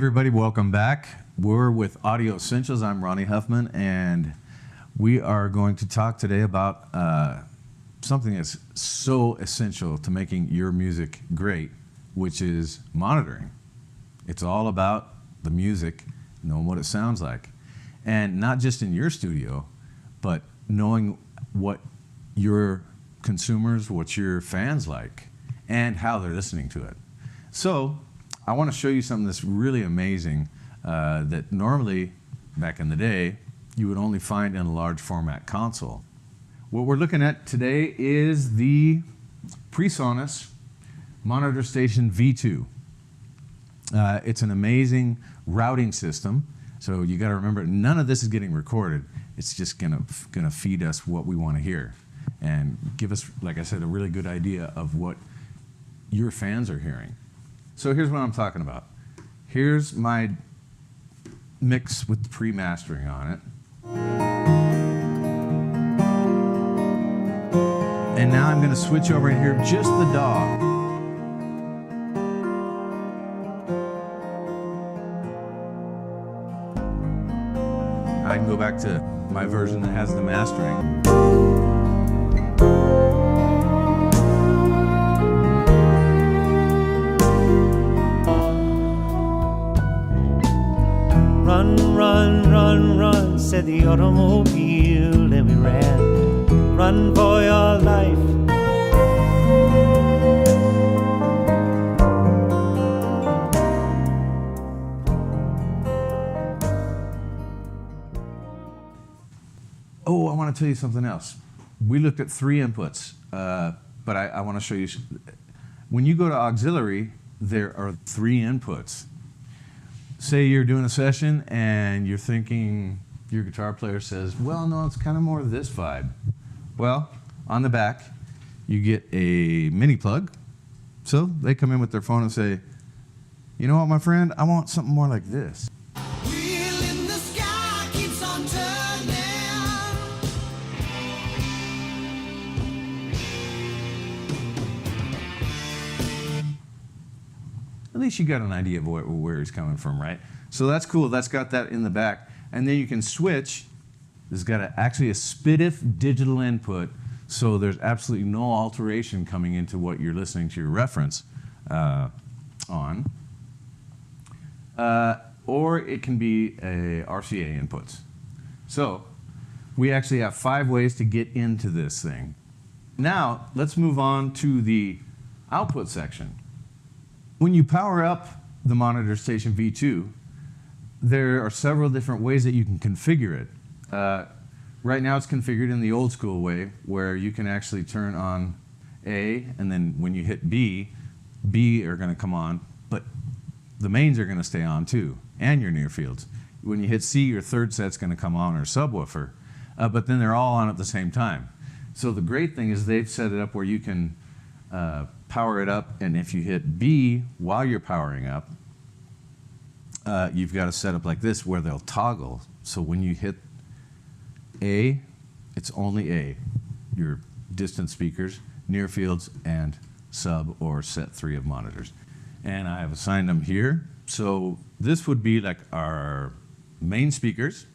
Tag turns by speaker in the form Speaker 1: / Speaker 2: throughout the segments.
Speaker 1: everybody, welcome back. We're with Audio Essentials. I'm Ronnie Huffman, and we are going to talk today about something that's so essential to making your music great, which is monitoring. It's all about the music, knowing what it sounds like. And not just in your studio, but knowing what your consumers, what your fans like, and how they're listening to it. So I want to show you something that's really amazing that normally, back in the day, you would only find in a large format console. What we're looking at today is the PreSonus Monitor Station V2. It's an amazing routing system. So you got to remember, none of this is getting recorded. It's just gonna feed us what we want to hear and give us, like I said, a really good idea of what your fans are hearing. So here's what I'm talking about. Here's my mix with the pre-mastering on it. And now I'm going to switch over and hear just the DAW. I can go back to my version that has the mastering.
Speaker 2: Run, run, run, run, said the automobile, and we ran. Run for your life.
Speaker 1: Oh, I want to tell you something else. We looked at 3 inputs, but I want to show you. When you go to auxiliary, there are 3 inputs. Say you're doing a session and you're thinking, your guitar player says, well, no, it's kind of more of this vibe. Well, on the back, you get a mini plug. So they come in with their phone and say, you know what, my friend, I want something more like this.
Speaker 3: Wheel in the sky keeps on turning.
Speaker 1: At least you got an idea of where he's coming from, right? So that's cool. That's got that in the back. And then you can switch. This has got actually a SPDIF digital input, so there's absolutely no alteration coming into what you're listening to your reference on. Or it can be a RCA inputs. So we actually have 5 ways to get into this thing. Now, let's move on to the output section. When you power up the Monitor Station V2, there are several different ways that you can configure it. Right now it's configured in the old school way, where you can actually turn on A, and then when you hit B, B are going to come on, but the mains are going to stay on too, and your near fields. When you hit C, your third set's going to come on, or subwoofer, but then they're all on at the same time. So the great thing is they've set it up where you can power it up, and if you hit B while you're powering up, you've got a setup like this where they'll toggle. So when you hit A, it's only A, your distant speakers, near fields, and sub or set 3 of monitors. And I have assigned them here. So this would be like our main speakers,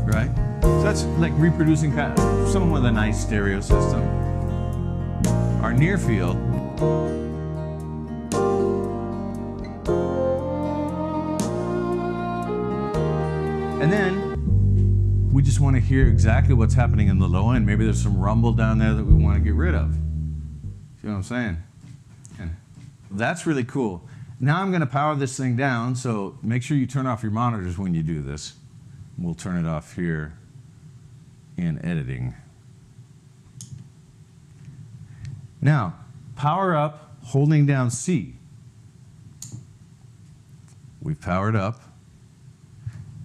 Speaker 1: right? So that's like reproducing kind of someone with a nice stereo system. Our near field, and then we just want to hear exactly what's happening in the low end. Maybe there's some rumble down there that we want to get rid of. See what I'm saying? And that's really cool. Now I'm going to power this thing down, so make sure you turn off your monitors when you do this. We'll turn it off here in editing. Now, power up holding down C. We've powered up.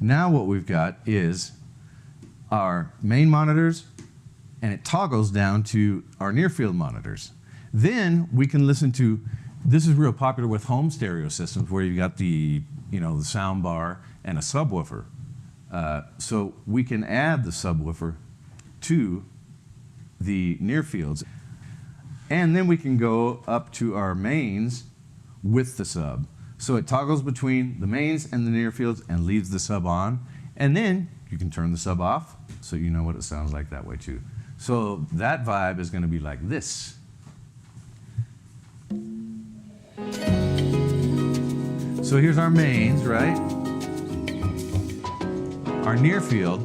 Speaker 1: Now what we've got is our main monitors, and it toggles down to our near field monitors. Then we can listen to, this is real popular with home stereo systems where you've got the sound bar and a subwoofer. So we can add the subwoofer to the near fields. And then we can go up to our mains with the sub. So it toggles between the mains and the near fields and leaves the sub on. And then you can turn the sub off so you know what it sounds like that way too. So that vibe is going to be like this. So here's our mains, right? Our near field.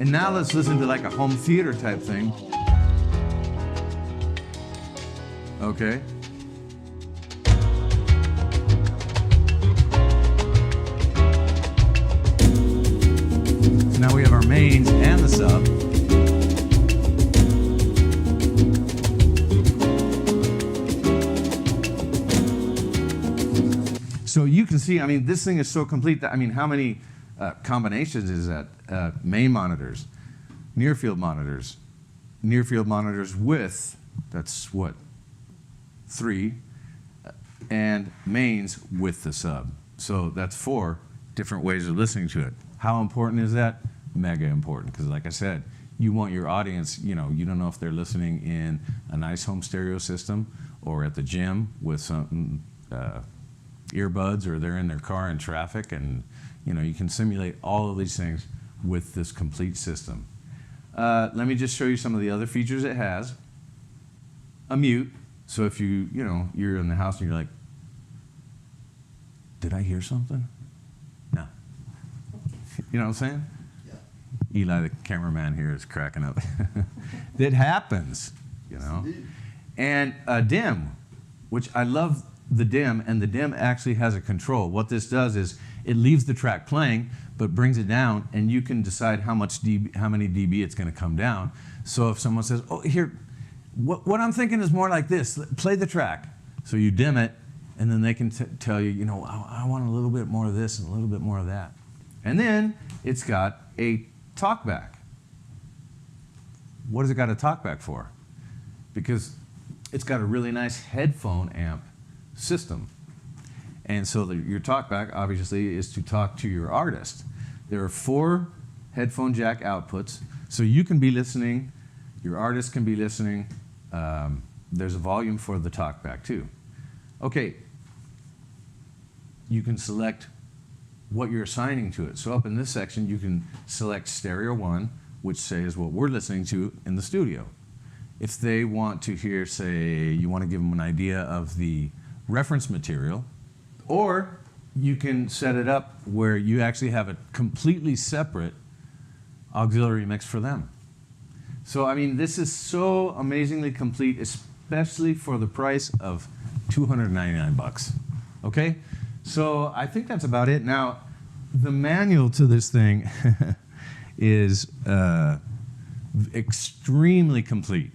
Speaker 1: And now let's listen to like a home theater type thing. Okay. So now we have our mains and the sub. So you can see, I mean, this thing is so complete that, I mean, how many combinations is that? Main monitors, near field monitors with, that's what, 3, and mains with the sub. So that's 4 different ways of listening to it. How important is that? Mega important, because like I said, you want your audience, you know, you don't know if they're listening in a nice home stereo system or at the gym with some earbuds, or they're in their car in traffic, and you know, you can simulate all of these things with this complete system. Let me just show you some of the other features it has. A mute, so if you're in the house and you're like, did I hear something? No. You know what I'm saying? Yeah. Eli, the cameraman here, is cracking up. That happens, you know. And a dim, which I love the dim, and the dim actually has a control. What this does is it leaves the track playing, but brings it down, and you can decide how many dB it's going to come down. So if someone says, oh, here, what I'm thinking is more like this, play the track. So you dim it, and then they can tell you, you know, I want a little bit more of this and a little bit more of that. And then it's got a Talkback. What has it got a Talkback for? Because it's got a really nice headphone amp system. And so your Talkback obviously is to talk to your artist. There are 4 headphone jack outputs, so you can be listening, your artist can be listening. There's a volume for the Talkback too. Okay, you can select what you're assigning to it. So up in this section, you can select stereo 1, which say is what we're listening to in the studio. If they want to hear, say, you want to give them an idea of the reference material, or you can set it up where you actually have a completely separate auxiliary mix for them. So, I mean, this is so amazingly complete, especially for the price of $299. Okay? So I think that's about it. Now, the manual to this thing is extremely complete.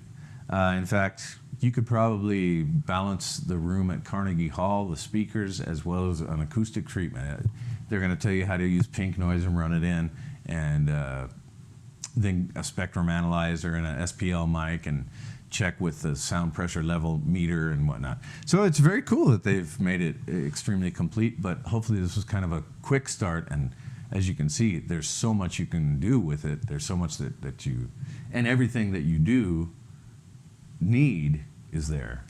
Speaker 1: In fact, you could probably balance the room at Carnegie Hall with speakers as well as an acoustic treatment. They're going to tell you how to use pink noise and run it in, and then a spectrum analyzer and an SPL mic, and check with the sound pressure level meter and whatnot. So it's very cool that they've made it extremely complete, but hopefully this was kind of a quick start, and as you can see, there's so much you can do with it. There's so much that you, and everything that you do need is there.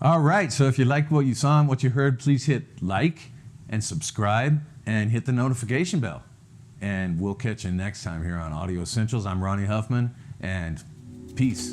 Speaker 1: All right, so if you liked what you saw and what you heard, please hit like and subscribe and hit the notification bell. And we'll catch you next time here on Audio Essentials. I'm Ronnie Huffman, and peace.